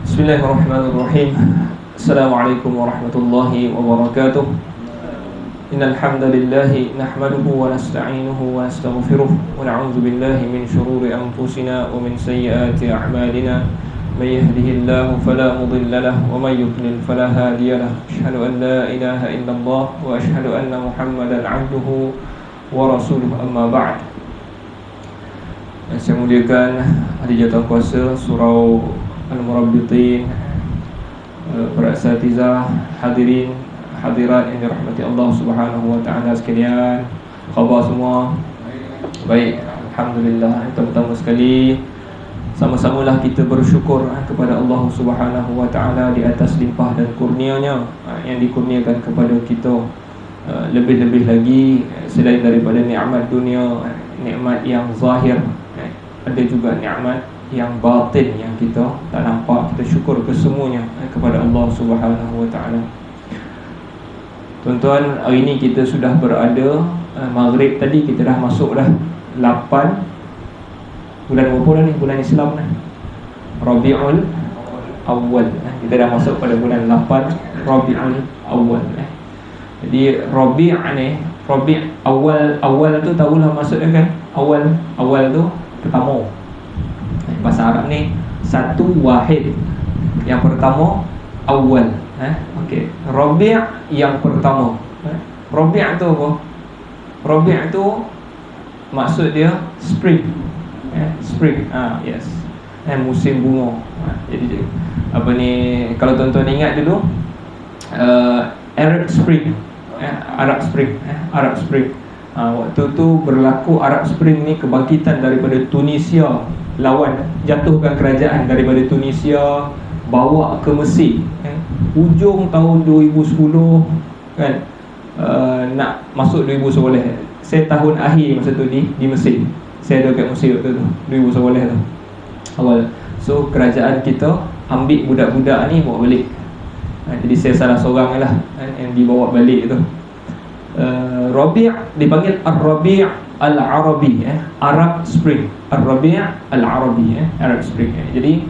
Bismillahirrahmanirrahim. Assalamualaikum warahmatullahi wabarakatuh. Innal hamdalillah nahmaduhu wa nasta'inuhu wa nastaghfiruh wa na'udzu billahi min shururi anfusina wa min sayyiati a'malina. May yahdihillahu fala mudilla lahu wa may yudlil fala hadiya lahu. Asyhadu an la ilaha illallah wa asyhadu anna Muhammadan 'abduhu wa rasuluhu, amma ba'd. Saya muliakan ahli jawatankuasa surau Al-Murabbitin, para asatizah, hadirin, hadirat yang dirahmati Allah Subhanahu wa taala sekalian. Khabar semua? Baik, alhamdulillah. Pertama sekali sama-samalah kita bersyukur kepada Allah Subhanahu wa taala di atas limpah dan kurnia-Nya yang dikurniakan kepada kita. Lebih-lebih lagi selain daripada nikmat dunia, nikmat yang zahir, ada juga nikmat yang batin yang kita tak nampak. Kita syukur kesemuanya kepada Allah Subhanahu wa taala. Tuan-tuan, hari ini kita sudah berada maghrib tadi kita dah masuk dah 8 bulan berapa dah ni? Bulan Islam dah, Rabiul Awal. Kita dah masuk pada bulan 8 Rabiul Awal. Jadi Rabi' ni, Rabi' awal tu tahulah maksudnya kan? Awal tu pertama. Bahasa Arab ni satu wahid. Yang pertama awal. Okey. Rabi' yang pertama. Rabi' tu apa? Rabi' tu maksud dia spring. Spring. Yes. Musim bunga. Jadi apa ni, kalau tuan-tuan ingat dulu Arab Spring. Arab Spring. Arab Spring. Waktu tu berlaku Arab Spring ni kebangkitan daripada Tunisia, lawan jatuhkan kerajaan daripada Tunisia, bawa ke Mesir. Hujung tahun 2010 kan, nak masuk 2011. Saya tahun akhir masa tu di Mesir. Saya ada kat Mesir waktu tu 2011 tu awal. So kerajaan kita ambil budak-budak ni bawa balik. Jadi saya salah seorang lah yang dibawa balik tu. Rabi' dipanggil Ar-Rabi' Al-Arabi, Arab Spring. Ar-Rabi' Al-Arabi, Arab Spring. Jadi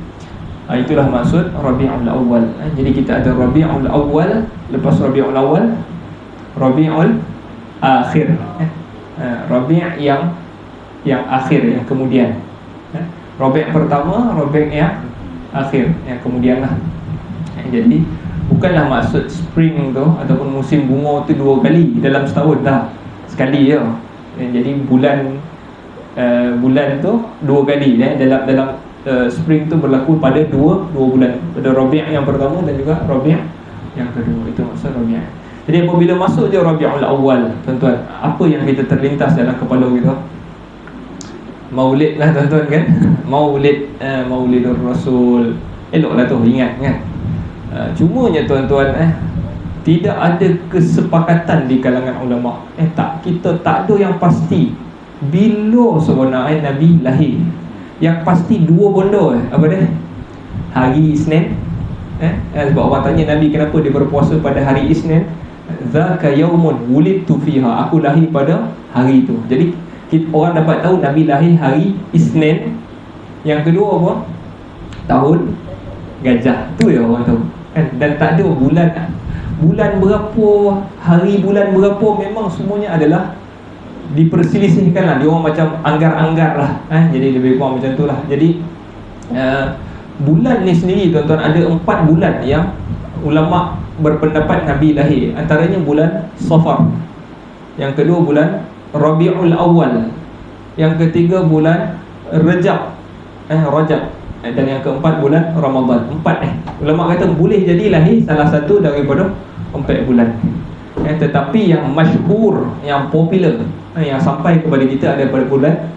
itulah maksud Rabi'ul Awal. Jadi kita ada Rabi'ul Awal, lepas Rabi'ul Awal Rabi'ul Akhir. Rabi' yang akhir, yang kemudian. Rabi' pertama, Rabi' yang akhir, yang kemudian lah. Jadi bukanlah maksud spring tu ataupun musim bunga tu 2 kali dalam setahun dah. Sekali je. Jadi bulan tu 2 kali dalam spring tu berlaku pada 2 bulan. Pada Rabi' yang pertama dan juga Rabi' yang kedua. Itu maksud Rabi'. Jadi apabila masuk je Rabi'ul Awal, tuan-tuan, apa yang kita terlintas dalam kepala kita? Maulid lah tuan-tuan kan. Maulid, Maulidur Rasul. Eloklah tu, ingat kan. Cumanya tuan-tuan, tidak ada kesepakatan di kalangan ulama. Kita tak ada yang pasti bila sebenarnya Nabi lahir. Yang pasti 2 benda. Apa dia? Hari Isnin. Sebab orang tanya Nabi kenapa dia berpuasa pada hari Isnin. Zaka yaumun wulidtu fiha. Aku lahir pada hari itu. Jadi orang dapat tahu Nabi lahir hari Isnin. Yang kedua apa? Tahun gajah. Tu ya orang tahu. Dan tak ada bulan berapa, hari bulan berapa, memang semuanya adalah diperselisihkan lah. Dia orang macam anggar-anggar lah. Jadi lebih kurang macam tu lah. Jadi bulan ni sendiri tuan-tuan, ada 4 bulan yang ulama' berpendapat Nabi lahir. Antaranya bulan Safar, yang kedua bulan Rabi'ul Awal, yang ketiga bulan Rajab, dan yang keempat bulan Ramadan. 4 ulama kata boleh jadi lahir salah satu daripada 4 bulan. Tetapi yang masyhur, yang popular, yang sampai kepada kita ada pada bulan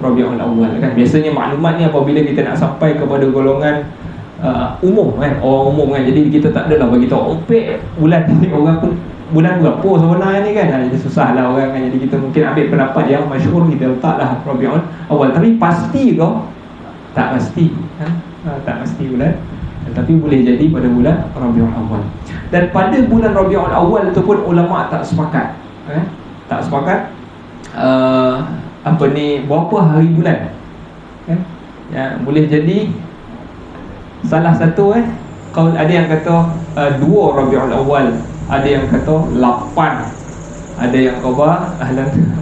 Rabiul Awal kan. Biasanya maklumat ni apabila kita nak sampai kepada golongan umum kan, orang umum kan. Jadi kita tak adalah bagi tahu 4 bulan ni orang pun bulan berapa sebenarnya ni kan. Jadi susahlah orang kan. Jadi kita mungkin ambil pendapat yang masyhur, kita letaklah Rabiul Awal. Tapi pasti ke? Tak pasti. Tak pasti bulan, tapi boleh jadi pada bulan Rabiul Awal. Dan pada bulan Rabiul Awal itu pun ulama' tak sepakat. Tak sepakat berapa hari bulan. Ya, boleh jadi salah satu kalau ada yang kata 2 Rabiul Awal, ada yang kata 8, ada yang kata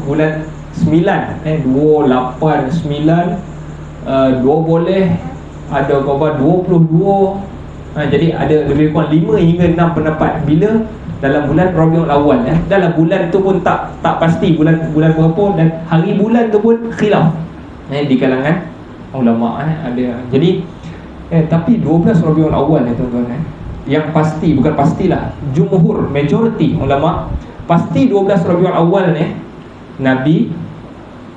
bulan 9, 2, 8, 9, 2 boleh, ada kata 22. Jadi ada lebih kurang 5 hingga 6 pendapat bila dalam bulan Rabiul Awal. Dalam bulan tu pun tak pasti bulan berapa, dan hari bulan tu pun khilaf di kalangan ulama. Ada. Jadi tapi 12 Rabiul Awal tuan-tuan, yang pasti, bukan pastilah, jumhur, majority ulama pasti 12 Rabiul Awal ni Nabi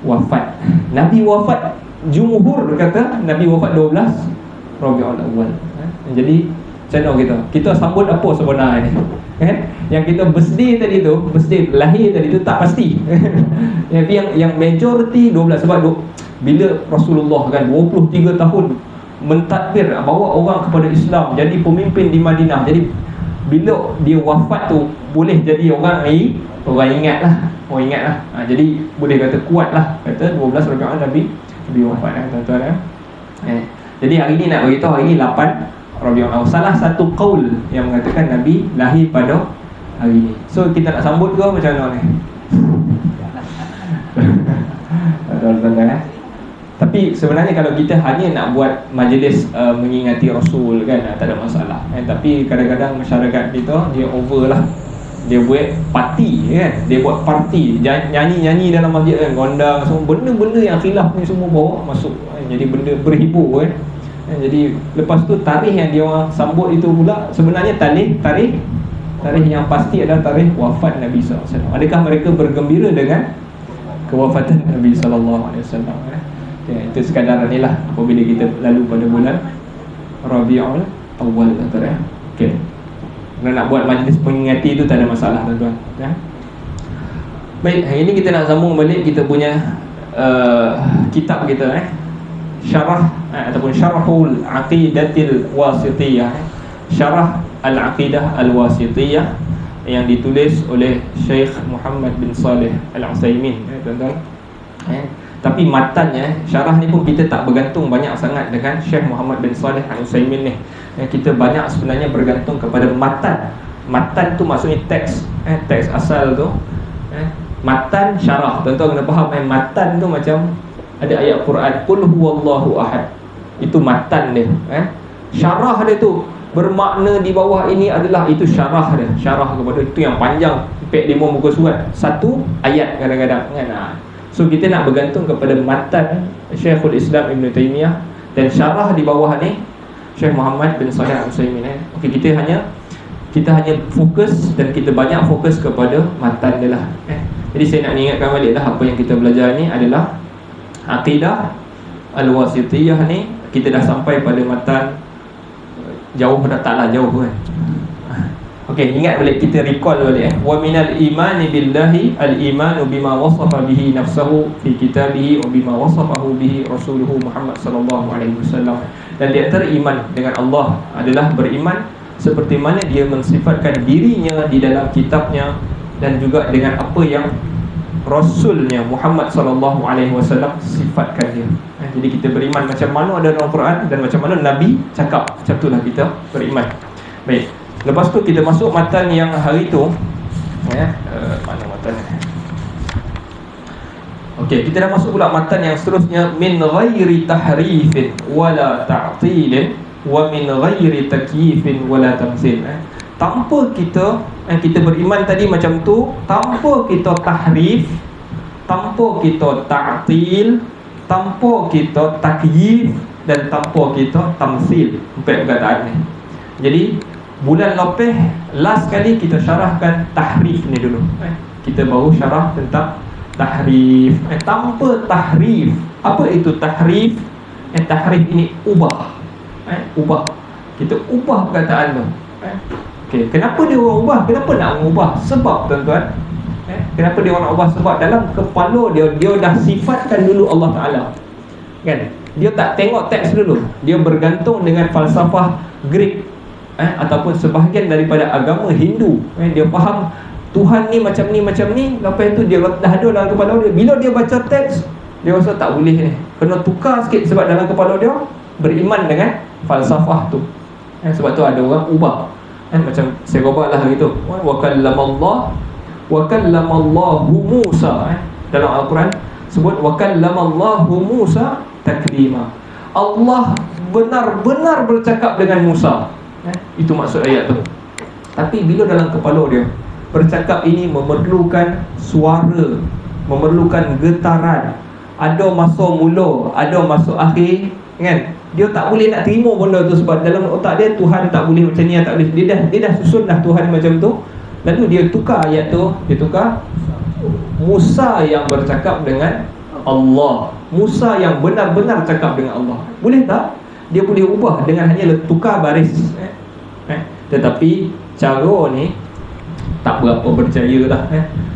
wafat. Nabi wafat, jumhur kata Nabi wafat 12 Rabiul Awal. Jadi macam mana kita sambut apa sebenarnya ni? Yang kita birthday tadi tu, birthday lahir tadi tu tak pasti. yang majority 12, sebab bila Rasulullah kan 23 tahun mentadbir, bawa orang kepada Islam, jadi pemimpin di Madinah. Jadi bila dia wafat tu boleh jadi orang ingat lah. Jadi boleh kata kuat lah, kata 12 Rabiul Nabi wafat tuan-tuan. Jadi hari ni nak beritahu, hari ni 8 Rabiul Awal. Salah satu qaul yang mengatakan Nabi lahir pada hari ni. So kita nak sambut ke macam mana ni? Tapi sebenarnya kalau kita hanya nak buat majlis mengingati Rasul kan, tak ada masalah. Tapi kadang-kadang masyarakat kita dia over lah. Dia buat parti kan, dia buat parti, nyanyi-nyanyi dalam masjid kan, gondang semua benda-benda yang khilaf ni semua bawa masuk. Jadi benda berhibur kan. Jadi lepas tu tarikh yang dia orang sambut itu pula sebenarnya tarikh yang pasti adalah tarikh wafat Nabi SAW. Adakah mereka bergembira dengan kewafatan Nabi SAW? Itu sekadar ni lah apabila kita lalu pada bulan Rabiul Awal tuan-tuan. Okey. Kalau nak buat majlis mengingati itu tak ada masalah tuan-tuan. Baik, hari ini kita nak sambung balik kita punya kitab kita syarah ataupun syarahul aqidatil wasitiyah, syarah al-aqidah al-wasitiyah yang ditulis oleh Syekh Muhammad bin Saleh Al-Utsaimin tuan-tuan. Tapi matannya, syarah ni pun kita tak bergantung banyak sangat dengan Syekh Muhammad bin Saleh Al-Utsaimin ni. Kita banyak sebenarnya bergantung kepada matan. Matan tu maksudnya teks, teks asal tu. Matan syarah, tuan-tuan kena faham. Matan tu macam ada ayat Quran, qul huwallahu ahad. Itu matan dia. Syarah dia tu bermakna di bawah ini adalah, itu syarah dia. Syarah kepada itu yang panjang, 4-5 muka surat, satu ayat kadang-kadang kan. So kita nak bergantung kepada matan Syekhul Islam Ibn Taymiyah, dan syarah di bawah ni Syekh Muhammad bin Saleh Al-Utsaimin. Okey, kita hanya fokus, dan kita banyak fokus kepada matan dia lah. Jadi saya nak ingatkan balik lah, apa yang kita belajar ni adalah Aqidah Al-Wasitiyah ni. Kita dah sampai pada matan, jauh dah taklah jauh kan. Okey, ingat balik, kita recall balik wa minal imani billahi al-imanu bima wasafa bihi nafsuhu fi kitabihi wa bima wasafahu bihi rasuluhu Muhammad sallallahu alaihi wasallam. Dan di antara iman dengan Allah adalah beriman seperti mana dia mensifatkan dirinya di dalam kitabnya, dan juga dengan apa yang Rasulnya Muhammad sallallahu alaihi wasallam sifatkan dia. Jadi kita beriman macam mana ada dalam Quran dan macam mana Nabi cakap, macam itulah kita beriman. Baik. Lepas tu kita masuk matan yang hari tu. Mana matan ni? Okey, kita dah masuk pula matan yang seterusnya, min ghairi tahrifin wala ta'tilin wa min ghairi takyifin wala tamthil. Tanpa kita beriman tadi macam tu, tanpa kita tahrif, tanpa kita ta'til, tanpa kita takyif, dan tanpa kita tamthil. Empat perkataan ni. Jadi bulan lepas last kali kita syarahkan tahrif ni dulu. Kita baru syarah tentang tahrif. Tanpa tahrif. Apa itu tahrif? Tahrif ini ubah. Ubah. Kita ubah perkataan tu. Okey, kenapa dia orang ubah? Kenapa nak mengubah? Sebab tuan-tuan, kenapa dia orang nak ubah? Sebab dalam kepala dia dah sifatkan dulu Allah Ta'ala, kan? Dia tak tengok teks dulu. Dia bergantung dengan falsafah Greek, ataupun sebahagian daripada agama Hindu. Dia faham Tuhan ni macam ni, macam ni. Lepas tu dia dah ada dalam kepala dia. Bila dia baca teks, dia rasa tak boleh ni, kena tukar sikit. Sebab dalam kepala dia beriman dengan falsafah tu. Sebab tu ada orang ubah, macam saya ubah lah gitu, wa kallamallahu Musa, dalam Al-Quran sebut wa kallamallahu Musa taklima. Allah benar-benar bercakap dengan Musa, itu maksud ayat tu. Tapi bila dalam kepala dia, bercakap ini memerlukan suara, memerlukan getaran, ada masa mula, ada masa akhir, kan? Dia tak boleh nak terima benda tu sebab dalam otak dia Tuhan tak boleh macam ni, tak boleh. Dia dah susun dah Tuhan macam tu. Lalu dia tukar ayat tu, dia tukar Musa yang bercakap dengan Allah, Musa yang benar-benar cakap dengan Allah. Boleh tak? Dia boleh ubah dengan hanya tukar baris. Tetapi cara ni tak berapa percaya dah,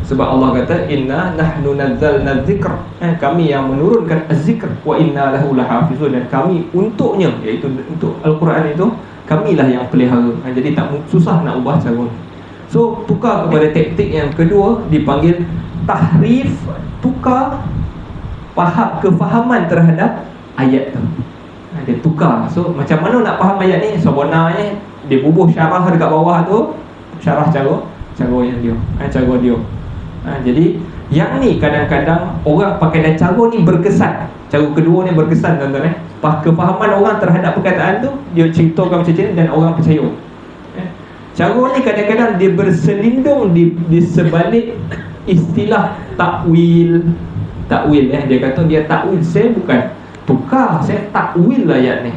sebab Allah kata inna nahnu nazzalna dzikr, kami yang menurunkan az-zikr, wa inna lahu lahafizun, dan kami untuknya, iaitu untuk Al-Quran itu, kamilah yang pelihara. Jadi tak susah nak ubah cara ni. So tukar kepada taktik yang kedua, dipanggil tahrif, tukar kefahaman terhadap ayat tu. Dia tukar. So macam mana nak faham ayat ni? Sebenarnya dia bubuh syarah dekat bawah tu, syarah cara yang dia, cara dia. Jadi yang ni kadang-kadang orang pakai dan cara ni berkesan. Cara kedua ni berkesan, tuan-tuan. Kefahaman orang terhadap perkataan tu, dia ceritakan macam ni dan orang percaya. Cara ni kadang-kadang dia berselindung di sebalik istilah takwil. Dia kata dia takwil, saya bukan tukar, saya takwil ayat ni.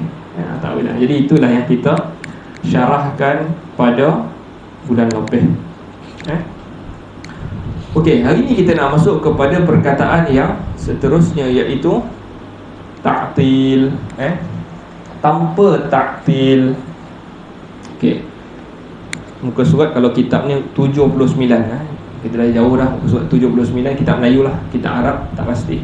Takwil. Jadi itulah yang kita syarahkan pada bulan lebih. Okey, hari ni kita nak masuk kepada perkataan yang seterusnya, iaitu ta'til, tanpa ta'til. Okey. Muka surat kalau kitab ni 79, kita dah jauh dah. Muka surat 79 kitab Melayu lah, kitab Arab tak pasti.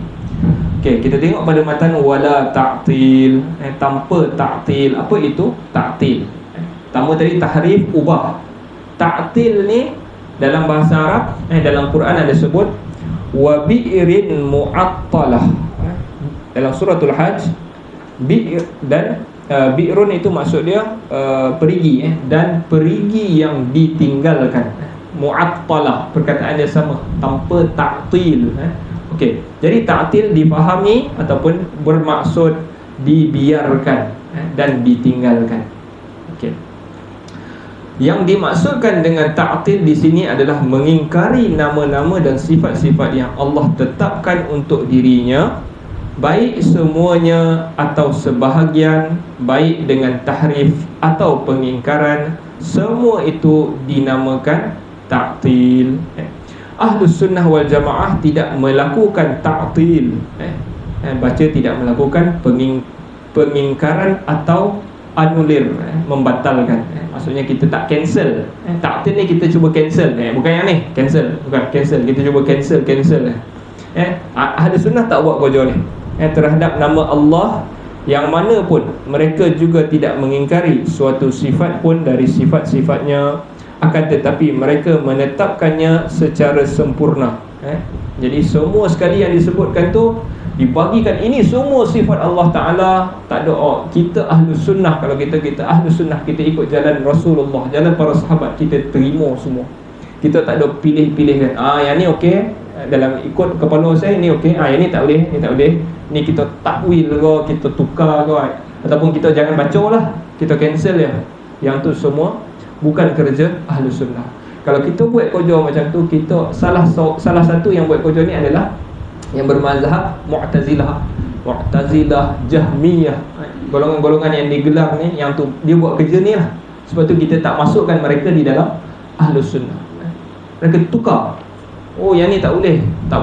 Okey, kita tengok pada matan wala ta'til, tanpa ta'til. Apa itu ta'til? Pertama tadi tahrif, ubah. Ta'til ni dalam bahasa Arab, dalam Quran ada sebut wa bi'rin mu'attalah. Dalam suratul Hajj, bi'r dan bi'run itu maksud dia perigi, dan perigi yang ditinggalkan. Mu'attalah, perkataan dia sama, tanpa ta'til. Okey, jadi ta'til difahami ataupun bermaksud dibiarkan dan ditinggalkan. Okey. Yang dimaksudkan dengan ta'til di sini adalah mengingkari nama-nama dan sifat-sifat yang Allah tetapkan untuk dirinya, baik semuanya atau sebahagian, baik dengan tahrif atau pengingkaran, semua itu dinamakan ta'til. Ahlus Sunnah wal Jamaah tidak melakukan ta'til. Baca tidak melakukan pengingkaran atau anulir, membatalkan. Maksudnya kita tak cancel. Ta'til ni kita cuba cancel, bukan yang ni cancel, bukan cancel, kita cuba cancel. Ahlus Sunnah tak buat kerja ni terhadap nama Allah, yang mana pun mereka juga tidak mengingkari suatu sifat pun dari sifat-sifatnya, akan tetapi mereka menetapkannya secara sempurna. Jadi semua sekali yang disebutkan tu dibagikan, ini semua sifat Allah Ta'ala. Tak ada kita Ahlus Sunnah, kalau kita Ahlus Sunnah, kita ikut jalan Rasulullah, jalan para sahabat, kita terima semua. Kita tak ada pilih-pilih kan, yang ni okey, dalam ikut kepala saya ni okey, yang ni tak boleh, ni tak boleh, ni kita takwil ke, kita tukar ke, ataupun kita jangan baca lah, kita cancel ya. Yang tu semua bukan kerja Ahlus Sunnah. Kalau kita buat kerja macam tu, kita salah satu yang buat kerja ni adalah yang bermazhab Mu'tazilah, Jahmiyah, golongan-golongan yang digelar ni, yang tu dia buat kerja ni lah. Sebab tu kita tak masukkan mereka di dalam Ahlus Sunnah. Mereka tukar. Yang ni tak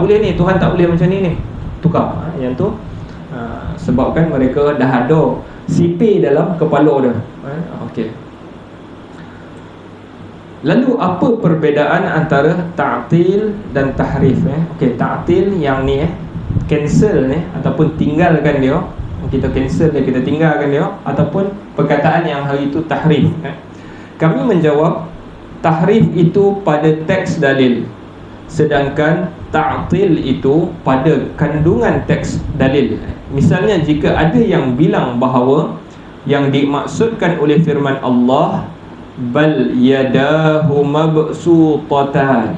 boleh ni, Tuhan tak boleh macam ni tukar. Yang tu sebabkan mereka dah ada sipir dalam kepala dia. Okey. Lalu apa perbezaan antara ta'til dan tahrif? Okey, ta'til yang ni cancel ni, ataupun tinggalkan dia, kita cancel dia, kita tinggalkan dia, ataupun perkataan yang hari itu tahrif. Kami menjawab, tahrif itu pada teks dalil, sedangkan ta'til itu pada kandungan teks dalil. Misalnya jika ada yang bilang bahawa Yang dimaksudkan oleh firman Allah, bal yadahu mabsutatan.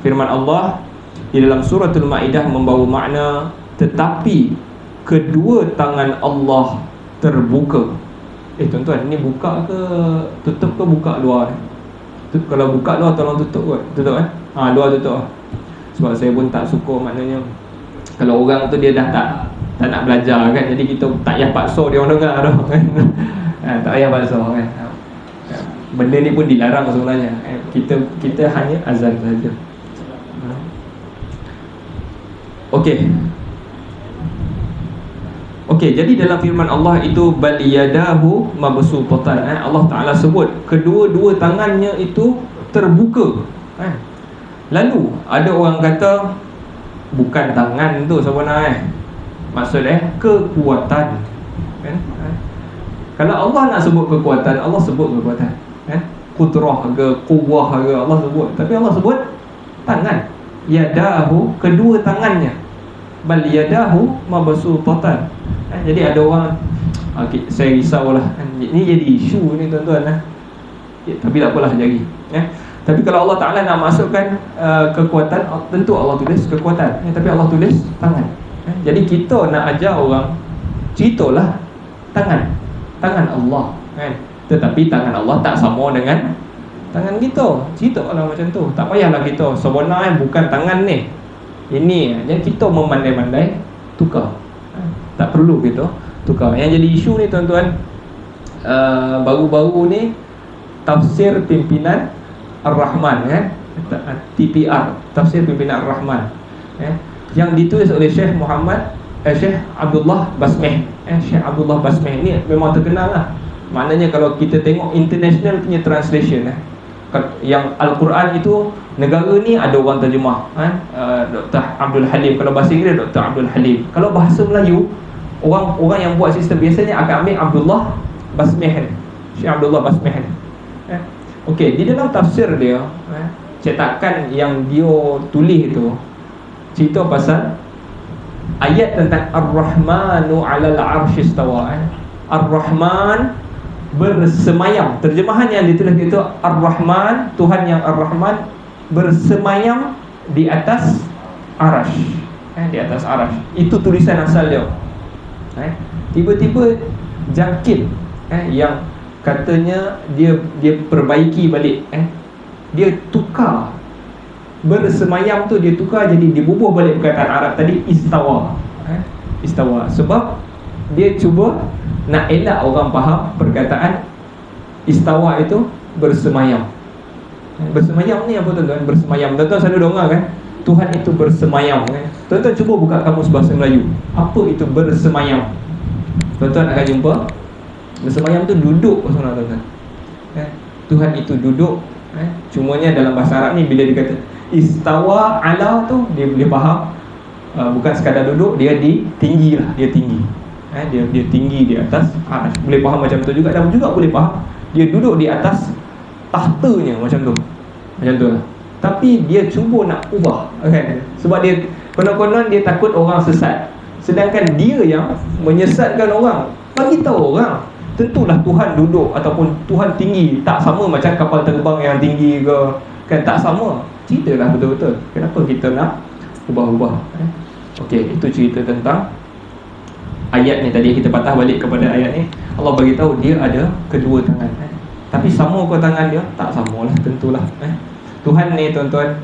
Firman Allah di dalam suratul Maidah membawa makna tetapi kedua tangan Allah terbuka. Tuan-tuan, ini buka ke tutup ke buka luar? Kalau buka luar tolong tutup kot. Tutup luar tutup. Sebab saya pun tak suka, maknanya kalau orang tu dia dah tak nak belajar kan, jadi kita tak payah paksa dia orang dengar tu kan. Tak payah paksa kan. Benda ni pun dilarang sebenarnya. Kita hanya azan saja. Okey, jadi dalam firman Allah itu bal yadahu mabsutatan, Allah Taala sebut kedua-dua tangannya itu terbuka. Lalu ada orang kata bukan tangan tu sebenarnya, maksud kekuatan kan? Kalau Allah nak sebut kekuatan, Allah sebut kekuatan kudrah ke quwwah ke Allah sebut, tapi Allah sebut tangan. Yadahu, kedua tangannya. Bal yadahu mabsutatan. Jadi ada orang saya risaulah ini jadi isu ni tuan-tuan tapi tak apalah jadi. Tapi kalau Allah Ta'ala nak masukkan kekuatan, tentu Allah tulis kekuatan, tapi Allah tulis tangan. Jadi kita nak ajar orang, ceritalah tangan Allah kan? Tetapi tangan Allah tak sama dengan tangan kita. Ceritalah macam tu. Tak payahlah kita sebenarnya bukan tangan ni, ini. Jadi kita memandai-mandai tukar. Tak perlu kita tukar. Yang jadi isu ni tuan-tuan, baru-baru ni tafsir pimpinan Ar-Rahman TPR, tafsir pimpinan Ar-Rahman yang ditulis oleh Syekh Abdullah Basmih. Syekh Abdullah Basmih ni memang terkenal lah. Maknanya kalau kita tengok international punya translation, yang Al-Quran itu negara ni ada orang terjemah, Dr. Abdul Halim. Kalau bahasa Inggeris Dr. Abdul Halim. Kalau bahasa Melayu, orang yang buat sistem biasanya akan ambil Abdullah Basmih, Syekh Abdullah Basmih. Okey, di dalam tafsir dia, cetakan yang dia tulis itu cerita pasal ayat tentang Ar-Rahmanu 'alal 'arsy istawa. Ar-Rahman bersemayam. Terjemahan yang ditulis itu Ar-Rahman, Tuhan yang Ar-Rahman bersemayam di atas arasy. Di atas arasy. Itu tulisan asal dia. Tiba-tiba Jakib yang katanya dia perbaiki balik, dia tukar bersemayam tu, dia tukar jadi dibubuh balik perkataan Arab tadi istawa. Istawa sebab dia cuba nak elak orang faham perkataan istawa itu bersemayam. Bersemayam ni apa tuan-tuan? Bersemayam, tuan-tuan selalu dengar kan, Tuhan itu bersemayam kan? Tuan-tuan cuba buka kamus bahasa Melayu, apa itu bersemayam? Tuan-tuan akan jumpa bersemayam tu duduk sebenarnya tuan-tuan. Tuhan itu duduk. Cumanya dalam bahasa Arab ni bila dia kata istawa ala tu, dia boleh faham bukan sekadar duduk, dia tinggi lah, dia tinggi. Dia tinggi di atas arasy. Boleh faham macam tu juga. Dan juga boleh faham dia duduk di atas tahtanya macam tu. Macam tu lah. Tapi dia cuba nak ubah kan? Sebab dia konon-konon dia takut orang sesat. Sedangkan dia yang menyesatkan orang. Bagi tahu orang, tentulah Tuhan duduk ataupun Tuhan tinggi tak sama macam kapal terbang yang tinggi ke, kan? Tak sama. Ceritalah betul-betul. Kenapa kita nak ubah-ubah? Okey, itu cerita tentang ayat ni. Tadi kita patah balik kepada ayat ni. Allah bagi tahu dia ada kedua tangan. Tapi sama ke tangan dia? Tak samalah, tentulah. Tuhan ni tuan-tuan,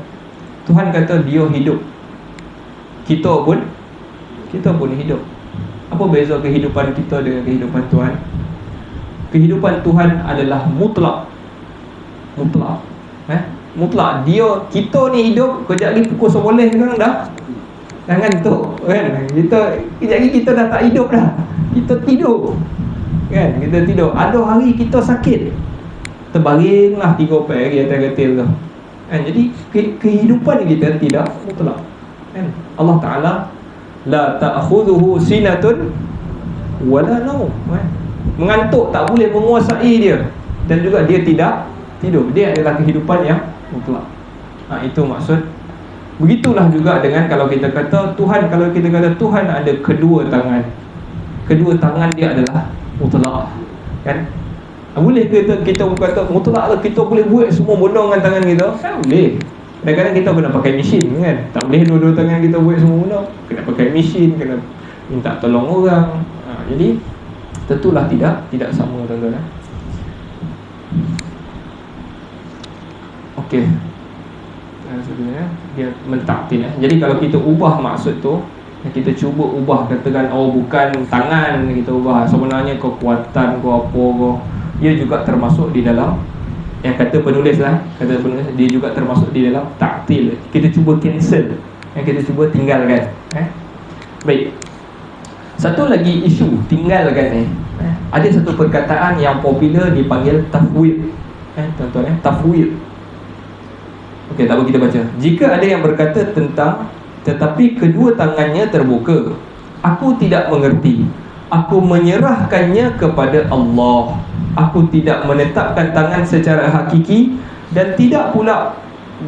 Tuhan kata dia hidup. Kita pun hidup. Apa beza kehidupan kita dengan kehidupan Tuhan? Kehidupan Tuhan adalah mutlak. Mutlak. Mutlak. Kita ni hidup, kejap lagi pukul 11 sekarang dah. Jangan tu kan. Kejap lagi kita dah tak hidup dah. Kita tidur. Kan? Kita tidur. Ada hari kita sakit, terbaringlah 3 hari atas katil tu. Kan? Jadi kehidupan kita tidak mutlak. Kan? Allah Ta'ala la ta'khudhuhu sinatun wala naum. Mengantuk tak boleh menguasai dia, dan juga dia tidak tidur. Dia adalah kehidupan yang mutlak. Itu maksud. Begitulah juga dengan kalau kita kata Tuhan, kalau kita kata Tuhan ada kedua tangan. Kedua tangan dia adalah mutlak. kan? Boleh ke kita kata mutlak lah kita boleh buat semua benda dengan tangan kita? Tak boleh. Kadang-kadang kita kena pakai mesin kan. Tak boleh dua-dua tangan kita buat semua benda. Kena pakai mesin, kena minta tolong orang. Jadi tentulah tidak sama tuan-tuan. Okey. Sebenarnya dia mentaktil. Jadi kalau kita ubah maksud tu, kita cuba ubah, katakan bukan tangan kita ubah, sebenarnya kekuatan apa, ia juga termasuk di dalam yang kata penulis dia juga termasuk di dalam taktil. Kita cuba cancel, yang kita cuba tinggalkan. Baik. Satu lagi isu tinggalkan ni. Ada satu perkataan yang popular dipanggil tafwid. Tuan-tuan, tafwid. Okey, tak apa kita baca. Jika ada yang berkata tentang tetapi kedua tangannya terbuka, aku tidak mengerti. Aku menyerahkannya kepada Allah. Aku tidak menetapkan tangan secara hakiki dan tidak pula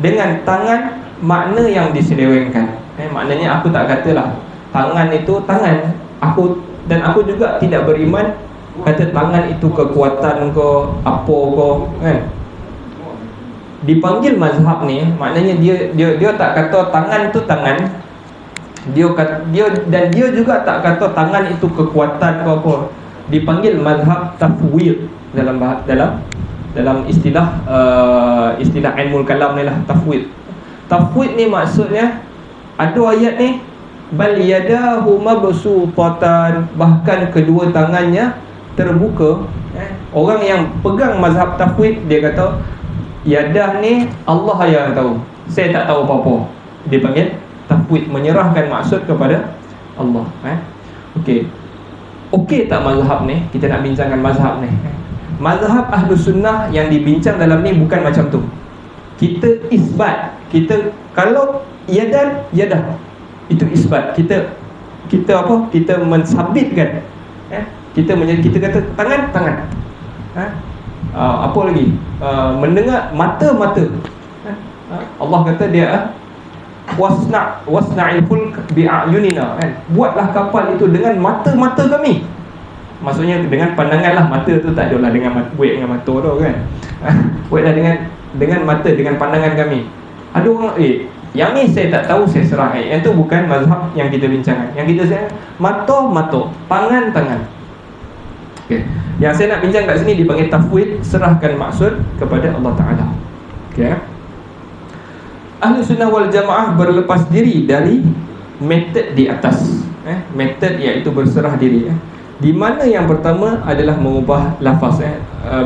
dengan tangan makna yang diselewengkan. Maknanya aku tak katalah tangan itu tangan. Aku juga tidak beriman kata tangan itu kekuatan ke apa ke, kan? Dipanggil mazhab ni, maknanya dia tak kata tangan tu tangan. Dia juga tak kata tangan itu kekuatan ke apa. Dipanggil mazhab tafwid dalam istilah ilmu kalam ni lah, tafwid. Tafwid ni maksudnya ada ayat ni bal yadahu mabsutatan, bahkan kedua tangannya terbuka. Orang yang pegang mazhab tafwid dia kata yadah ni Allah yang tahu, saya tak tahu apa-apa. Dia panggil tafwid, menyerahkan maksud kepada Allah. Okey tak mazhab ni? Kita nak bincangkan mazhab ni. Mazhab Ahlus Sunnah yang dibincang dalam ni bukan macam tu. Kita isbat. Kalau yadah itu isbat. Kita apa? Kita mensabitkan. Kita kata tangan. Apa lagi? Mendengar mata. Allah kata dia wasna'il fulk bi'ayunina, kan? Buatlah kapal itu dengan mata-mata kami. Maksudnya dengan pandangan lah. Mata tu tak adalah buat dengan mata tu, kan? Buatlah dengan mata, dengan pandangan kami. Ada orang yang ni saya tak tahu, saya serah. Yang tu bukan mazhab yang kita bincangkan. Yang kita saya mata, tangan. Okay. Yang saya nak bincang kat sini dipanggil tafwid, serahkan maksud kepada Allah Ta'ala. Okay. Ahli Sunnah wal Jamaah berlepas diri dari metod di atas. Metod iaitu berserah diri. Di mana yang pertama adalah mengubah lafaz.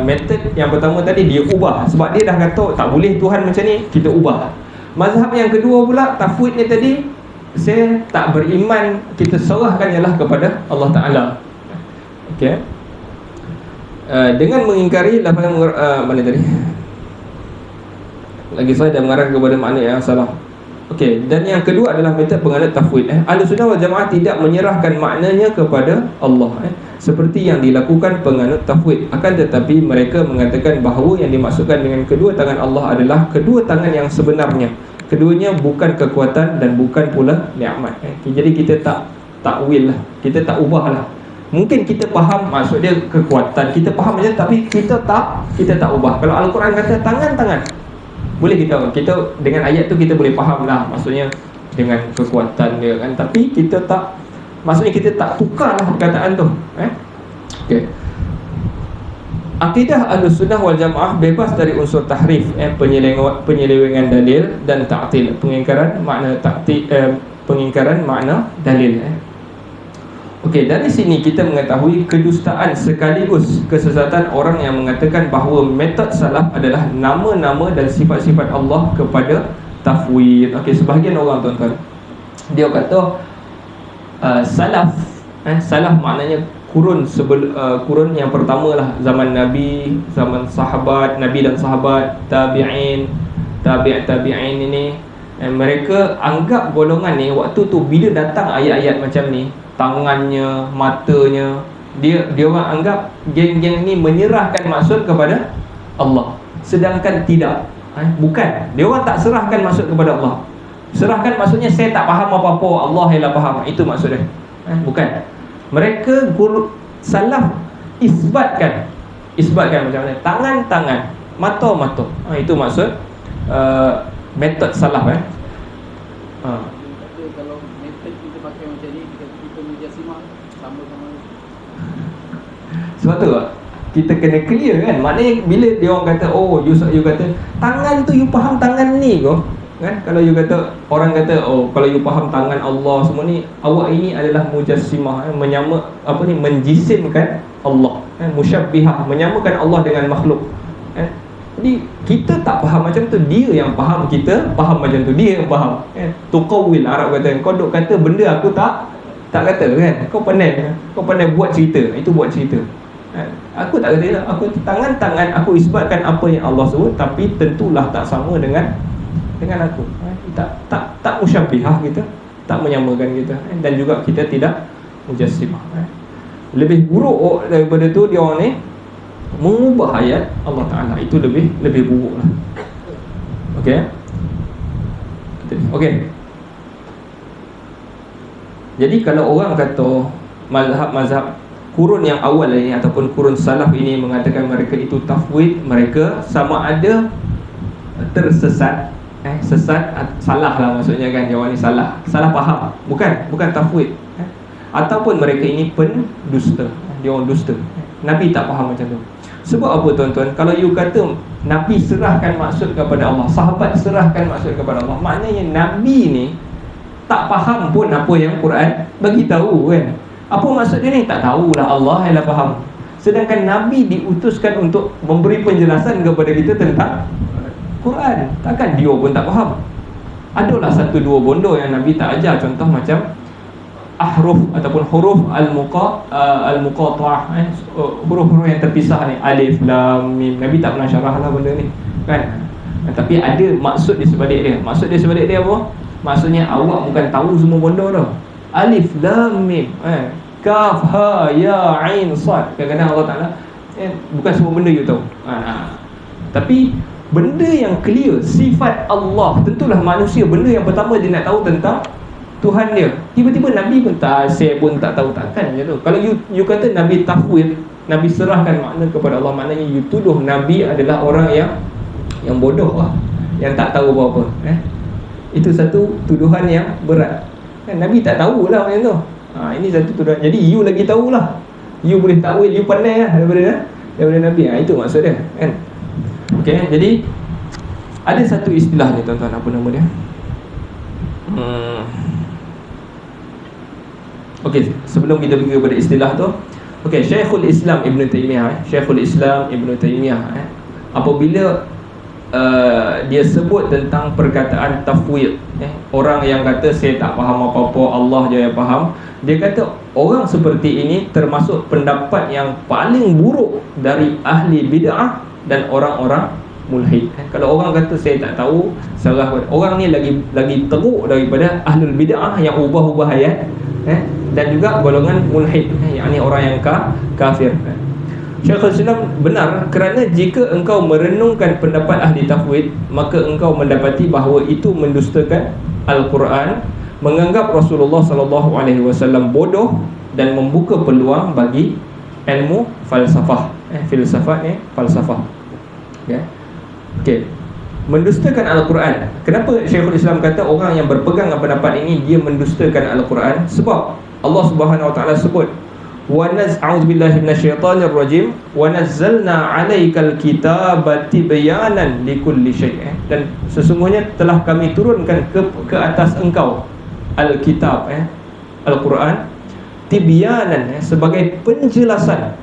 Metod yang pertama tadi dia ubah, sebab dia dah kata tak boleh Tuhan macam ni, kita ubah. Mazhab yang kedua pula, tafwid ni tadi, saya tak beriman, kita serahkan ialah kepada Allah Ta'ala. Okay. Dengan mengingkari lafaz mana tadi? Lagi saya dah mengarah kepada makna yang salah. Okey, dan yang kedua adalah metod penganut tafwid. Ahli Sunnah wal Jamaah tidak menyerahkan maknanya kepada Allah, seperti yang dilakukan penganut tafwid. Akan tetapi mereka mengatakan bahawa yang dimaksudkan dengan kedua tangan Allah adalah kedua tangan yang sebenarnya. Keduanya bukan kekuatan dan bukan pula nikmat. Jadi kita tak takwil lah, kita tak ubah lah. Mungkin kita faham maksud dia kekuatan, kita faham aja, tapi kita tak ubah. Kalau Al-Quran kata tangan, boleh kita dengan ayat tu kita boleh faham lah maksudnya dengan kekuatan dia, kan? Tapi kita tak, maksudnya kita tak tukar lah perkataan tu. Okay. Akidah Ahlus Sunnah wal Jamaah bebas dari unsur tahrif, penyelewengan dalil dan ta'til, pengingkaran makna dalil. Okey, dari sini kita mengetahui kedustaan sekaligus kesesatan orang yang mengatakan bahawa metod salaf adalah nama-nama dan sifat-sifat Allah kepada tafwid. Okey, sebahagian orang, tuan-tuan, dia kata salaf, salaf maknanya kurun yang pertama lah, zaman Nabi, zaman sahabat, Nabi dan sahabat, tabi'in ini, mereka anggap golongan ni waktu tu bila datang ayat-ayat macam ni, tangannya, matanya, dia orang anggap geng-geng ni menyerahkan maksud kepada Allah, sedangkan tidak. Bukan, dia orang tak serahkan maksud kepada Allah. Serahkan maksudnya saya tak faham apa-apa, Allah ialah faham, itu maksudnya. Bukan. Mereka guru salaf isbatkan isbatkan macam mana? Tangan-tangan, mata-mata. Itu maksud metod salaf Kata kalau metod kita pakai macam ni, kita mujassimah sama-sama. Sebab tu kita kena clear kan. Maknanya bila dia orang kata, oh you kata tangan tu you faham tangan ni kau kan. Kalau you kata, orang kata, oh kalau you faham tangan Allah semua ni, awak ini adalah mujassimah, menyama apa ni, menjisimkan Allah, musyabbihah, menyamakan Allah dengan makhluk. Jadi kita tak faham macam tu, dia yang faham, kita faham macam tu, dia yang faham. Tuqawil, Arab kata, kau duk kata benda aku tak kata kan. Kau pandai buat cerita. Itu buat cerita. Aku tak kata, aku tangan-tangan aku isbatkan apa yang Allah sebut, tapi tentulah tak sama dengan aku. Tak musyabbihah kita, tak menyamakan kita, dan juga kita tidak mujassimah. Lebih buruk daripada tu dia orang ni mengubah ayat Allah Ta'ala. Itu lebih buruk lah. Okey. Jadi kalau orang kata mazhab kurun yang awal ini ataupun kurun salaf ini mengatakan mereka itu tafwid, mereka sama ada tersesat, sesat, salah lah maksudnya kan. Jawab ni salah faham, bukan tafwid, ataupun mereka ini pendusta, dia orang dusta. Nabi tak faham macam tu. Sebab apa tuan-tuan? Kalau you kata Nabi serahkan maksud kepada Allah, sahabat serahkan maksud kepada Allah, maknanya Nabi ni tak faham pun apa yang Quran bagi tahu kan. Apa maksud dia ni? Tak tahulah, Allah yang faham. Sedangkan Nabi diutuskan untuk memberi penjelasan kepada kita tentang Quran. Takkan dia pun tak faham? Adalah satu dua bondo yang Nabi tak ajar. Contoh macam ahruf ataupun huruf al-muqatta'ah, huruf-huruf yang terpisah ni, alif, lam, mim. Nabi tak pernah syarah lah benda ni kan. Tapi ada maksud di sebalik dia. Maksud di sebalik dia apa? Maksudnya awak bukan tahu semua bondo tu. Alif, lam, mim, kaf, ha, ya, ain, sad. Kadang-kadang Allah Ta'ala bukan semua benda you tahu. Tapi benda yang clear, sifat Allah, tentulah manusia, benda yang pertama dia nak tahu tentang Tuhan dia. Tiba-tiba Nabi pun tak, saya pun tak tahu, takkan macam tu. Kalau you kata Nabi tafwid, Nabi serahkan makna kepada Allah, maknanya you tuduh Nabi adalah orang yang bodoh lah, yang tak tahu apa-apa. Itu satu tuduhan yang berat kan. Nabi tak tahulah macam tu. Ini satu tuduhan. Jadi you lagi tahulah, you boleh takwil, you pandai lah daripada Nabi. Itu maksud dia kan. Okey, jadi ada satu istilah ni tuan-tuan, apa nama dia? Okey, sebelum kita pergi kepada istilah tu, okey, Syekhul Islam Ibn Taymiyah apabila dia sebut tentang perkataan tafwid, orang yang kata saya tak faham apa-apa, Allah je yang faham, dia kata orang seperti ini termasuk pendapat yang paling buruk dari ahli bid'ah dan orang-orang mulhid. Kalau orang kata saya tak tahu, salah, orang ni lagi teruk daripada ahlul bid'ah yang ubah-ubah ayat, dan juga golongan mulhid, yakni orang yang kafir. Syekhul Islam benar, kerana jika engkau merenungkan pendapat ahli tafwid, maka engkau mendapati bahawa itu mendustakan Al-Quran, menganggap Rasulullah SAW bodoh, dan membuka peluang bagi ilmu falsafah. Filsafat ni falsafah. Okey. Mendustakan Al-Quran. Kenapa Syekhul Islam kata orang yang berpegang dengan pendapat ini dia mendustakan Al-Quran? Sebab Allah Subhanahu Wa Taala sebut, wa na'udzu billahi minasyaitonir rajim, wa nazzalna 'alaikal kitaba tibyanan likulli syai'. Dan sesungguhnya telah kami turunkan ke atas engkau al-kitab, Al-Quran, tibyanan, sebagai penjelasan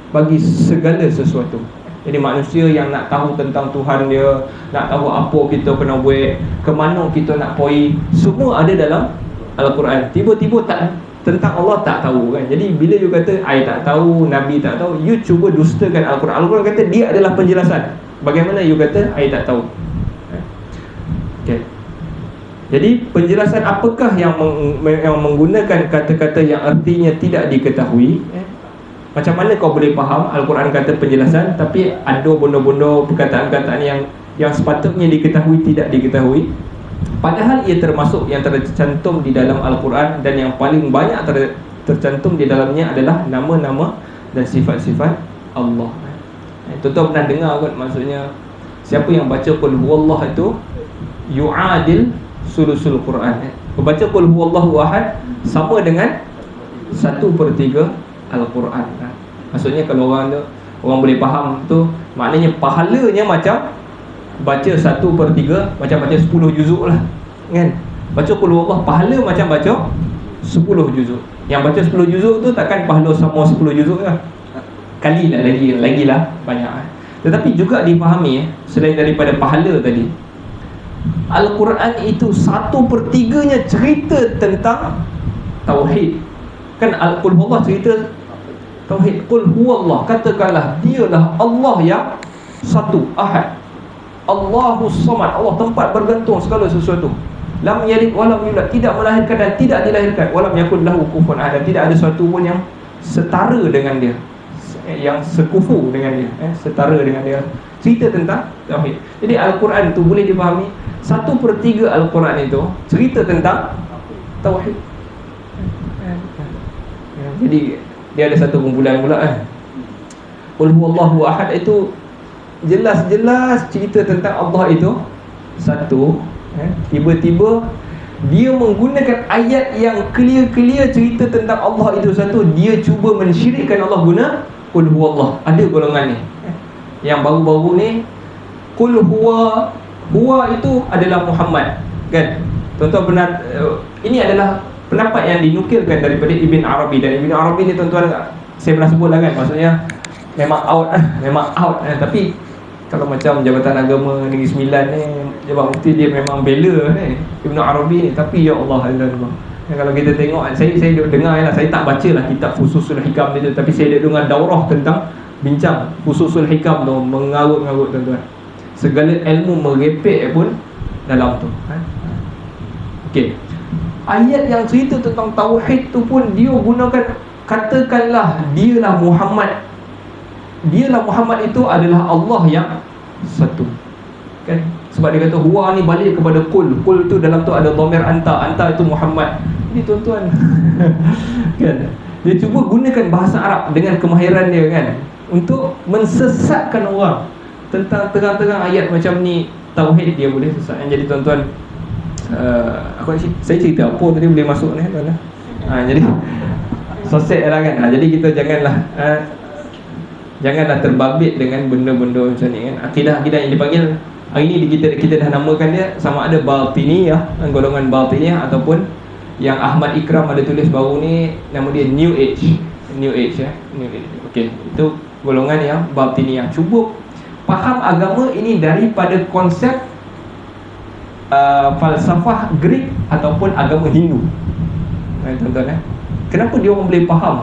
bagi segala sesuatu. Jadi manusia yang nak tahu tentang Tuhan dia, nak tahu apa kita kena buat, ke mana kita nak pergi, semua ada dalam Al-Quran. Tiba-tiba tak, tentang Allah tak tahu kan. Jadi bila you kata I tak tahu, Nabi tak tahu, you cuba dustakan Al-Quran. Al-Quran kata dia adalah penjelasan. Bagaimana you kata I tak tahu? Okay. Jadi penjelasan apakah yang menggunakan kata-kata yang artinya tidak diketahui? Macam mana kau boleh faham Al-Quran kata penjelasan, tapi ada bondo-bondo perkataan-perkataan yang sepatutnya diketahui tidak diketahui, padahal ia termasuk yang tercantum di dalam Al-Quran, dan yang paling banyak tercantum di dalamnya adalah nama-nama dan sifat-sifat Allah. Tuan-tuan pernah dengar kot maksudnya siapa yang baca qul huwallah itu yu'adil sulusul Quran. Membaca qul huwallahu ahad sama dengan 1/3 Al-Quran. Maksudnya kalau orang boleh faham tu, maknanya pahalanya macam baca 1/3, macam baca 10 juzuk lah, kan? Baca qul huwallah pahala macam baca 10 juzuk. Yang baca 10 juzuk tu takkan pahala sama 10 juzuk lah, kali lah lagilah banyak. Tetapi juga dipahami selain daripada pahala tadi, Al-Quran itu 1/3-nya cerita tentang tauhid. Kan Qul huwallah cerita tauhid. Qul huwallah, katakanlah dialah Allah yang satu, ahad, Allahus samad, Allah tempat bergantung segala sesuatu. Lam yalid walam yulad, tidak melahirkan dan tidak dilahirkan. Walam yakul lahu kufuwan ahad, tidak ada sesuatu pun yang setara dengan dia, yang sekufu dengan dia, setara dengan dia. Cerita tentang tauhid. Jadi Al-Quran tu boleh dipahami 1/3 Al-Quran itu cerita tentang tauhid. Jadi dia ada satu kumpulan pula Qul huwallahu ahad itu jelas-jelas cerita tentang Allah itu satu. Tiba-tiba dia menggunakan ayat yang clear-clear cerita tentang Allah itu satu, dia cuba mensyirikkan Allah guna Qul huwallah. Ada golongan ni yang baru-baru ni Qul huwa itu adalah Muhammad, kan? Tuan-tuan pernah ini adalah pendapat yang dinukilkan daripada Ibn Arabi. Dan Ibn Arabi ni tuan-tuan saya pernah sebut lah, kan? Maksudnya memang out tapi kalau macam Jabatan Agama Negeri Sembilan ni, Jabatan Mufti, dia memang bela ni Ibn Arabi ni. Tapi ya Allah, kalau kita tengok, saya duk dengar lah, saya tak baca lah kitab Fususul Hikam ni, tapi saya duk dengar daurah tentang bincang Fususul Hikam tu, mengarut-ngarut tuan-tuan. Segala ilmu merepek pun dalam tu. Okey. Ayat yang cerita tentang tauhid tu pun dia gunakan, katakanlah dialah Muhammad. Dialah Muhammad itu adalah Allah yang satu, kan? Sebab dia kata huwa ni balik kepada kul. Kul tu dalam tu ada dhamir anta itu Muhammad. Jadi tuan-tuan kan, dia cuba gunakan bahasa Arab dengan kemahiran dia, kan, untuk mensesatkan orang tentang terang-terang ayat macam ni. Tauhid dia boleh sesatkan. Jadi tuan-tuan, saya cerita apa tadi boleh masuk ni, tuan. Jadi sosial lah, kan. Jadi kita janganlah terbabit dengan benda-benda macam ni, kan. Akidah yang dipanggil hari ni kita dah namakan dia sama ada Batiniyah, golongan Batiniyah, ataupun yang Ahmad Ikram ada tulis baru ni, nama dia New Age. New Age. Okey, itu golongan yang Batiniyah. Cuba faham agama ini daripada konsep falsafah Greek ataupun agama Hindu. Tuan-tuan, kenapa dia orang boleh faham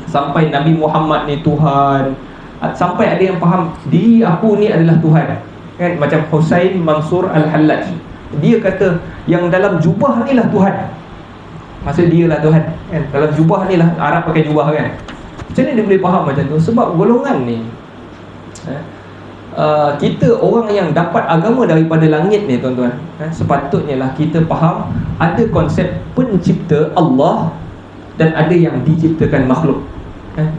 sampai Nabi Muhammad ni Tuhan, sampai ada yang faham diri aku ni adalah Tuhan, kan? Macam Husain Mansur Al-Hallaj, dia kata yang dalam jubah ni lah Tuhan. Maksud dia lah Tuhan, kan? Dalam jubah ni lah, Arab pakai jubah, kan? Macam mana dia boleh faham macam tu? Sebab golongan ni kita orang yang dapat agama daripada langit ni, tuan-tuan, sepatutnya lah kita faham ada konsep pencipta Allah dan ada yang diciptakan makhluk.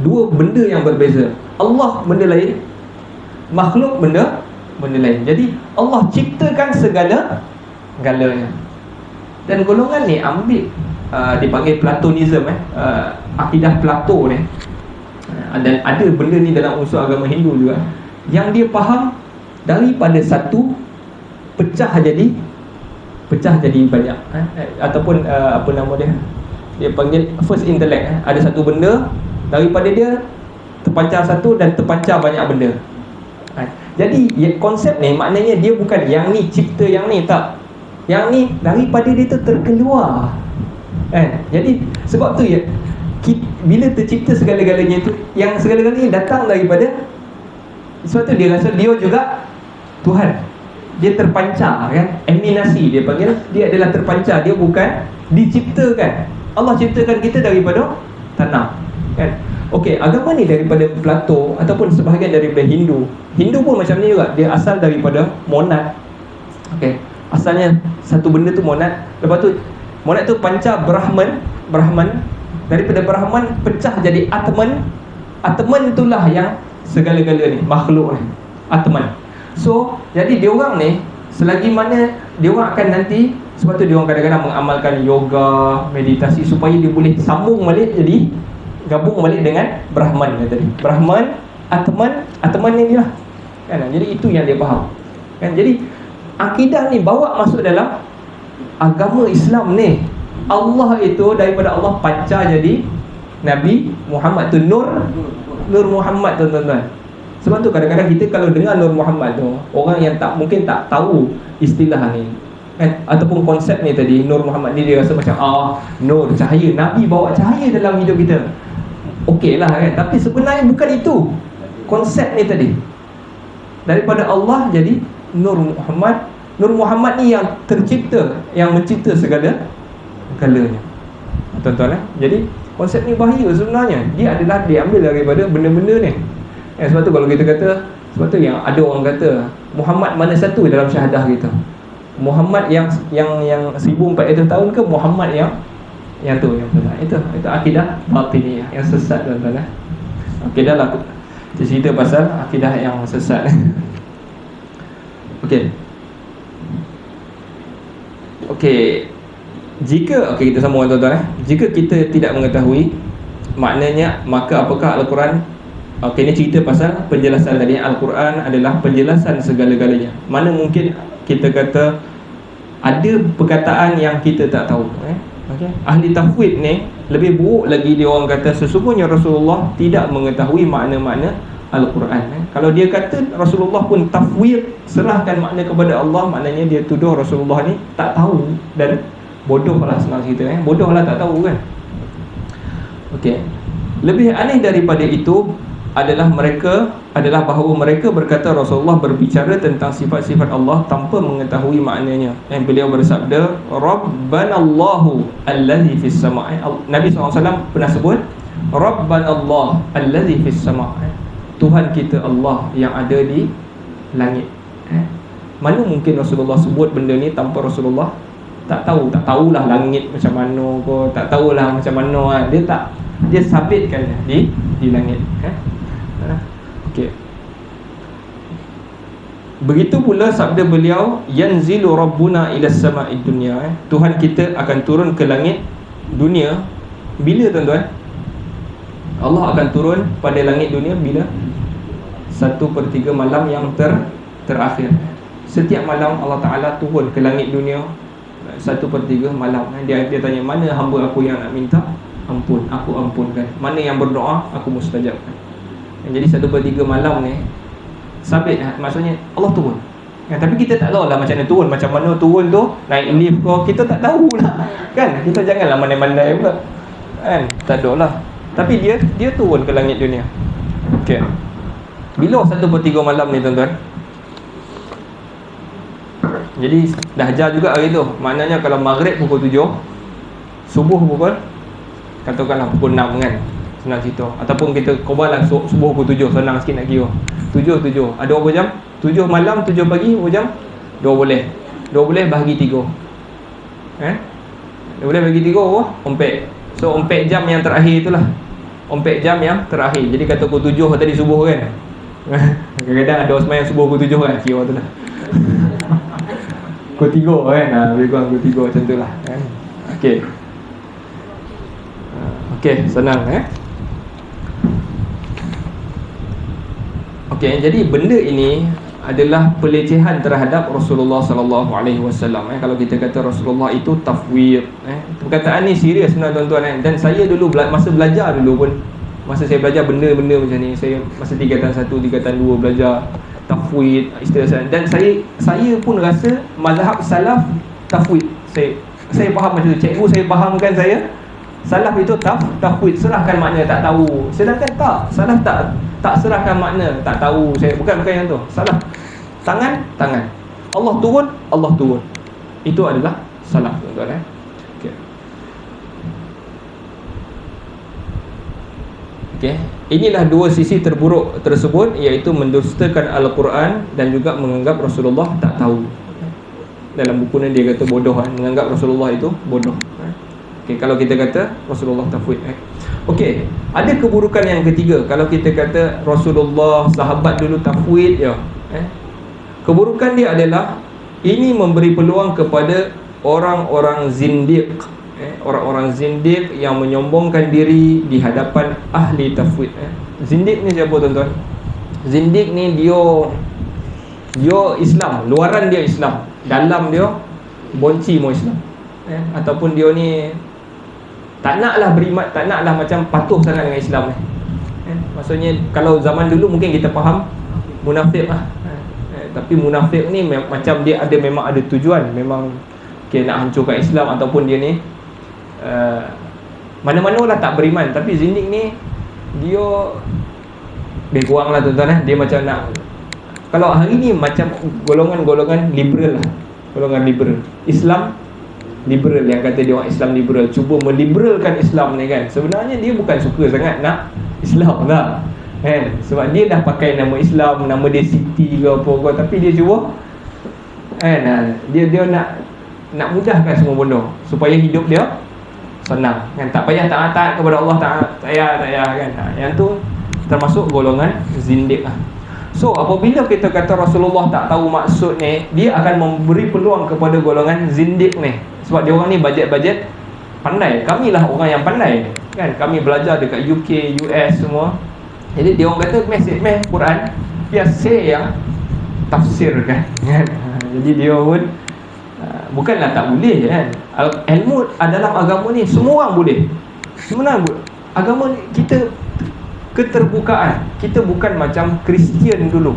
Dua benda yang berbeza. Allah benda lain, makhluk benda lain. Jadi Allah ciptakan segala-galanya. Dan golongan ni ambil dipanggil Platonism, akidah Plato ni. Dan ada benda ni dalam unsur agama Hindu juga, yang dia faham daripada satu pecah jadi banyak, ataupun apa nama dia panggil first intellect. Ada satu benda, daripada dia terpancar satu dan terpancar banyak benda. Jadi konsep ni maknanya dia bukan yang ni cipta yang ni, tak. Yang ni daripada dia tu terkeluar, Jadi sebab tu bila tercipta segala-galanya tu, yang segala-galanya datang daripada, sebab tu dia rasa dia juga Tuhan. Dia terpancar, kan? Emanasi dia panggil, dia adalah terpancar, dia bukan diciptakan. Allah ciptakan kita daripada tanah, kan? Okey, agama ni daripada Plato ataupun sebahagian daripada Hindu. Hindu pun macam ni juga, dia asal daripada monad. Okey, asalnya satu benda tu monad. Lepas tu monad tu pancar Brahman. Daripada Brahman pecah jadi Atman. Atman itulah yang segala-gala ni, makhluk ni, Atman. So jadi dia orang ni selagi mana dia orang akan nanti, sebab tu dia orang kadang-kadang mengamalkan yoga, meditasi supaya dia boleh sambung balik, jadi gabung balik dengan Brahman tadi. Brahman, Atman ni lah kan. Jadi itu yang dia faham kan. Jadi akidah ni bawa masuk dalam agama Islam ni. Allah itu daripada Allah pancar jadi Nabi Muhammad tu, Nur Muhammad tu, tuan-tuan. Sebab tu kadang-kadang kita kalau dengar Nur Muhammad tu, orang yang mungkin tak tahu istilah ni kan, ataupun konsep ni tadi, Nur Muhammad ni, dia rasa macam nur, cahaya, Nabi bawa cahaya dalam hidup kita. Okey lah kan. Tapi sebenarnya bukan itu konsep ni tadi. Daripada Allah jadi Nur Muhammad. Nur Muhammad ni yang tercipta, yang mencipta segala-galanya, tuan-tuan. Jadi konsep ni bahaya sebenarnya. Dia adalah diambil daripada benda-benda ni. Sebab tu kalau kita kata, sebab tu yang ada orang kata Muhammad mana satu dalam syahadah kita? Muhammad yang 1400 tahun ke Muhammad yang tu, yang benar. Itu akidah batiniyah yang sesat, tuan-tuan. Okey, dah lah cerita pasal akidah yang sesat. Okey, jika kita sambung, tuan-tuan. Jika kita tidak mengetahui maknanya, maka apakah Al-Quran? Okey, ini cerita pasal penjelasan tadi. Al-Quran adalah penjelasan segala-galanya. Mana mungkin kita kata ada perkataan yang kita tak tahu. Okay. Ahli tafwid ni lebih buruk lagi. Dia orang kata sesungguhnya Rasulullah tidak mengetahui makna-makna Al-Quran. Kalau dia kata Rasulullah pun tafwid, serahkan makna kepada Allah, maknanya dia tuduh Rasulullah ni tak tahu dan bodoh lah, senang cerita. Bodoh lah, tak tahu kan. Okey. Lebih aneh daripada itu adalah bahawa mereka berkata Rasulullah berbicara tentang sifat-sifat Allah tanpa mengetahui maknanya. Beliau bersabda, Rabbanallahu allazi fis sama'. Nabi SAW pernah sebut Rabbanallah allazi fis sama', Tuhan kita Allah yang ada di langit. Mana mungkin Rasulullah sebut benda ni tanpa Rasulullah tak tahu. Tak tahulah langit macam mana ke, tak tahulah macam mana. Dia sabitkan di langit. Okey. Begitu pula sabda beliau, yanzilu rabbuna ila sama'id dunya. Tuhan kita akan turun ke langit dunia. Bila, tuan-tuan? Allah akan turun pada langit dunia bila? 1/3 malam yang terakhir. Setiap malam Allah Ta'ala turun ke langit dunia 1/3 malam. Dia tanya, mana hamba aku yang nak minta ampun, aku ampunkan. Mana yang berdoa, aku mustajabkan. Jadi 1/3 malam ni sabit, maksudnya Allah turun. Tapi kita tak tahu lah macam mana turun. Macam mana turun tu, naik lift ke, kita tak tahu lah kan. Kita janganlah mandai-mandai pula kan, tak ada lah. Tapi dia turun ke langit dunia. Okey. Bila 1/3 malam ni, tuan-tuan? Jadi dah ajar juga hari tu. Maknanya kalau maghrib pukul 7, subuh pukul, katakanlah pukul 6 kan, senang cerita. Ataupun kita kobarlah subuh pukul 7, senang sikit nak kira. 7 ada berapa jam? 7 malam, 7 pagi, berapa jam? 2 boleh. 2 boleh bahagi 3. 2 boleh bagi 3 apa? 4. So 4 jam yang terakhir itulah. 4 jam yang terakhir. Jadi kata pukul 7 tadi subuh kan. Kadang-kadang ada sembahyang subuh pukul 7 kan, kira tu lah. Pukul 3 kan, lebih kurang pukul 3 macam tu lah kan. Okey. Okey, senang Okey, jadi benda ini adalah pelecehan terhadap Rasulullah sallallahu alaihi wasallam. Kalau kita kata Rasulullah itu tafwid, perkataan ni serius sebenarnya, tuan-tuan. Dan saya dulu masa belajar dulu pun, masa saya belajar benda-benda macam ni, saya masa tingkatan 1, tingkatan 2 belajar tafwid, istilah. Dan saya pun rasa mazhab salaf tafwid. Saya faham macam tu. Cikgu saya fahamkan saya salaf itu tafwid, serahkan makna, tak tahu. Sedangkan salaf tak serahkan makna, tak tahu. Saya bukan yang tu. Salaf tangan. Allah turun. Itu adalah salaf, tuan-tuan. Okey. Inilah dua sisi terburuk tersebut, iaitu mendustakan Al-Quran dan juga menganggap Rasulullah tak tahu. Dalam buku ni dia kata bodoh, menganggap Rasulullah itu bodoh. Okey, kalau kita kata Rasulullah tafwid. Okey, ada keburukan yang ketiga. Kalau kita kata Rasulullah, sahabat dulu tafwid ya, keburukan dia adalah ini memberi peluang kepada orang-orang zindiq, orang-orang zindiq yang menyombongkan diri di hadapan ahli tafwid. Zindiq ni siapa tuan-tuan? Zindiq ni dia Islam, luaran dia Islam, dalam dia bonci mau Islam, ataupun dia ni tak naklah beriman, tak naklah macam patuh sangat dengan Islam ni. Maksudnya kalau zaman dulu mungkin kita faham munafik lah, tapi munafik ni macam dia ada, memang ada tujuan, memang nak hancurkan Islam, ataupun dia ni mana-mana lah tak beriman. Tapi zindik ni dia lebih kurang lah tuan-tuan, dia macam nak, kalau hari ni macam golongan-golongan liberal lah, golongan liberal, Islam liberal, yang kata dia orang Islam liberal, cuba meliberalkan Islam ni kan. Sebenarnya dia bukan suka sangat nak Islam lah kan, sebab dia dah pakai nama Islam, nama dia Siti ke apa, tapi dia cuba kan, dia nak mudahkan semua benda supaya hidup dia senang kan, tak payah taat kepada Allah, tak payah kan. Yang tu termasuk golongan zindiq lah. So apabila kita kata Rasulullah tak tahu maksud ni, dia akan memberi peluang kepada golongan zindiq ni, sebab dia orang ni bajet-bajet pandai. Kami lah orang yang pandai kan, kami belajar dekat UK, US semua. Jadi dia orang kata message Quran biar saya yang tafsirkan kan. Jadi dia pun bukanlah tak boleh kan. Ilmu dalam agama ni semua orang boleh. Sebenarnya agama ni kita keterbukaan. Kita bukan macam Kristian dulu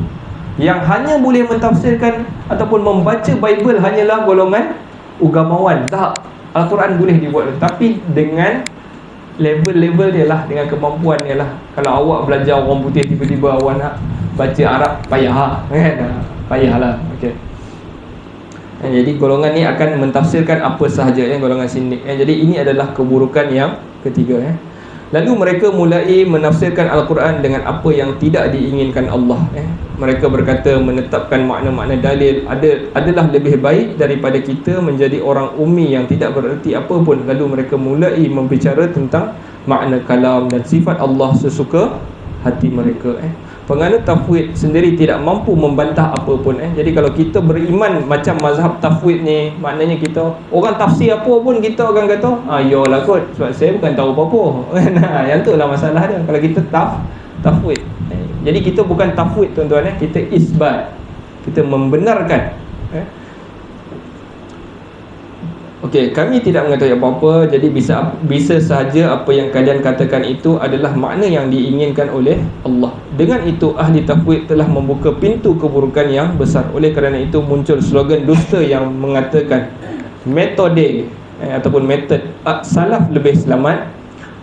yang hanya boleh mentafsirkan ataupun membaca Bible hanyalah golongan ugamawan. Tak, Al-Quran boleh dibuat, tapi dengan level-level dia lah, dengan kemampuan dia lah. Kalau awak belajar orang putih, tiba-tiba awak nak baca Arab, payah kan? Payahlah. Okey. Jadi golongan ni akan mentafsirkan apa sahaja, golongan sindik. Jadi ini adalah keburukan yang ketiga. Lalu mereka mulai menafsirkan Al-Quran dengan apa yang tidak diinginkan Allah. Mereka berkata menetapkan makna-makna dalil adalah lebih baik daripada kita menjadi orang ummi yang tidak bererti apa pun. Lalu mereka mulai membicara tentang makna kalam dan sifat Allah sesuka hati mereka. Penganut tafwid sendiri tidak mampu membantah apa pun. Jadi kalau kita beriman macam mazhab tafwid ni, maknanya kita orang tafsir apa pun kita akan kata yolah kot, sebab saya bukan tahu apa-apa. Yang tu lah masalah dia kalau kita tafwid. Jadi kita bukan tafwid tuan-tuan, kita isbat, kita membenarkan. Okey, kami tidak mengetahui apa-apa, jadi bisa sahaja apa yang kalian katakan itu adalah makna yang diinginkan oleh Allah. Dengan itu ahli tafwid telah membuka pintu keburukan yang besar. Oleh kerana itu muncul slogan dusta yang mengatakan metode ataupun metod salaf lebih selamat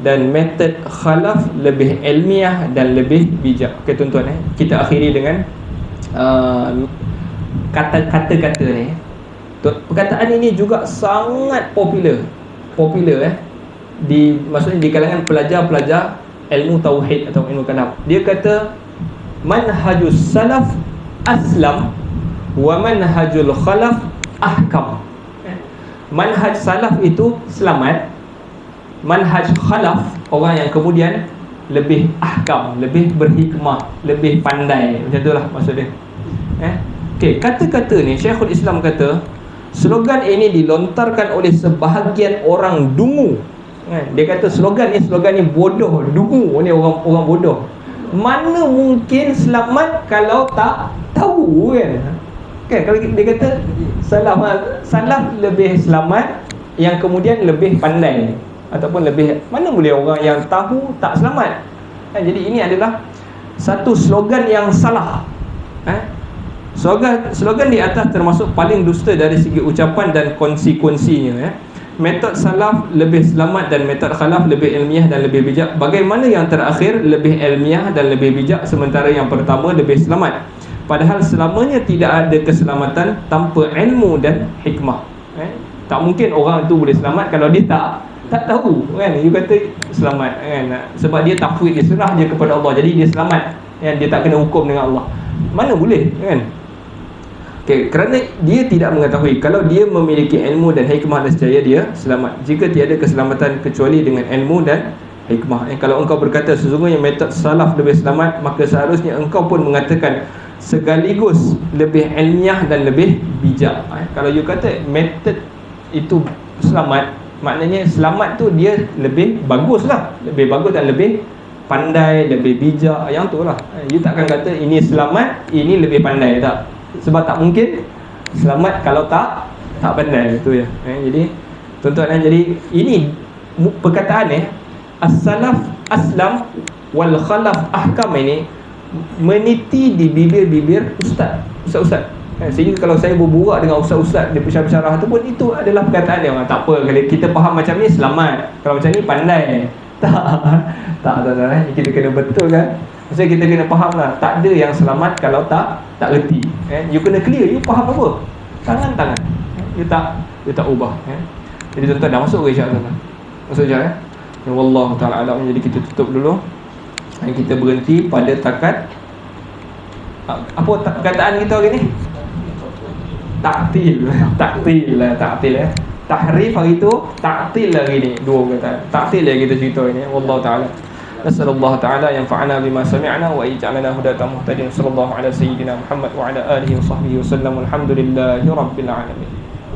dan metod khalaf lebih ilmiah dan lebih bijak. Okey tuan-tuan, kita akhiri dengan kata-kata ni. Perkataan ini juga sangat popular maksudnya di kalangan pelajar-pelajar ilmu tauhid atau ilmu kalam. Dia kata manhajus salaf aslam wa manhajul khalaf ahkam. Manhaj salaf itu selamat, manhaj khalaf orang yang kemudian lebih ahkam, lebih berhikmah, lebih pandai. Macam itulah maksud dia. Okey, kata-kata ni Syekhul Islam kata slogan ini dilontarkan oleh sebahagian orang dungu. Dia kata slogan ni bodoh, dungu ni orang bodoh. Mana mungkin selamat kalau tak tahu kan? Kalau dia kata salaf lebih selamat yang kemudian lebih pandai, ataupun lebih, mana boleh orang yang tahu tak selamat. Jadi ini adalah satu slogan yang salah. Slogan di atas termasuk paling dusta dari segi ucapan dan konsekuensinya. Metod salaf lebih selamat dan metod khalaf lebih ilmiah dan lebih bijak. Bagaimana yang terakhir lebih ilmiah dan lebih bijak sementara yang pertama lebih selamat? Padahal selamanya tidak ada keselamatan tanpa ilmu dan hikmah. Tak mungkin orang itu boleh selamat kalau dia tak tahu kan. You kata selamat kan, sebab dia tafwid, dia serah je kepada Allah, jadi dia selamat kan? Dia tak kena hukum dengan Allah. Mana boleh kan? Okay, kerana dia tidak mengetahui. Kalau dia memiliki ilmu dan hikmah nescaya dia selamat. Jika tiada keselamatan kecuali dengan ilmu dan hikmah. Kalau engkau berkata sesungguhnya metod salaf lebih selamat, maka seharusnya engkau pun mengatakan sekaligus lebih ilmiah dan lebih bijak. Kalau you kata metod itu selamat, maknanya selamat tu dia lebih bagus lah, lebih bagus dan lebih pandai, lebih bijak. Yang tu lah. You takkan kata ini selamat, ini lebih pandai, tak. Sebab tak mungkin selamat kalau tak pandai. Itu ya. Jadi tuan-tuan, jadi ini perkataan as-salaf aslam wal khalaf ahkam ini meniti di bibir-bibir ustaz-ustaz. Sehingga kalau saya berbual dengan ustaz-ustaz di pensyarah-pensyarah tu pun, itu adalah perkataan dia. Tak apa, kalau kita faham macam ni selamat, kalau macam ni pandai. Tak tuan-tuan, kita kena betul kan. Maksudnya kita kena faham lah, tak ada yang selamat kalau tak reti. You kena clear, you faham apa? Tangan. You tak ubah. Jadi tuan-tuan dah masuk ke isyak tuan-tuan? Masuk isyak ya? Wallahu ta'ala alam. Jadi kita tutup dulu. Kita berhenti pada takat apa perkataan kita hari ni? Ta'til lah. Tahrif hari tu, ta'til hari ni. Dua perkataan. Ta'til yang kita cerita ini. Wallahu ta'ala. Nasallallahu ta'ala yanfa'ana bima sami'na wa ij'alana hudatan muhtadin. Sallallahu ala sayyidina Muhammad wa ala alihi wa sahbihi wa sallam. Alhamdulillahi rabbil alamin.